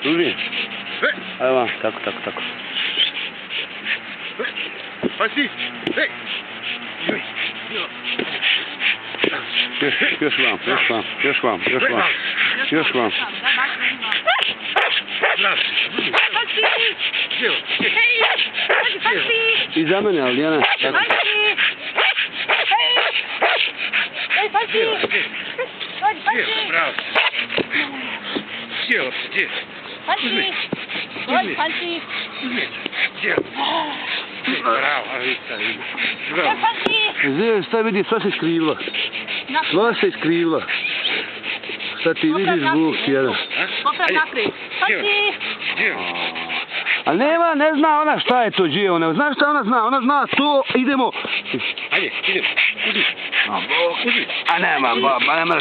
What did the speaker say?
Duži. Evo, tako. Pasi! Hej! Još vam. I za mene, ali Dijana. Bravo. Sjelo se, gdje? Bravo, Zdje, šta vidi, sva se iskrivila. Šta ti vidiš zvuk jedan? Ali nema, ne zna ona šta je to Gio, znaš šta ona zna to, idemo. Ajde, idemo. A nema, baba, nema.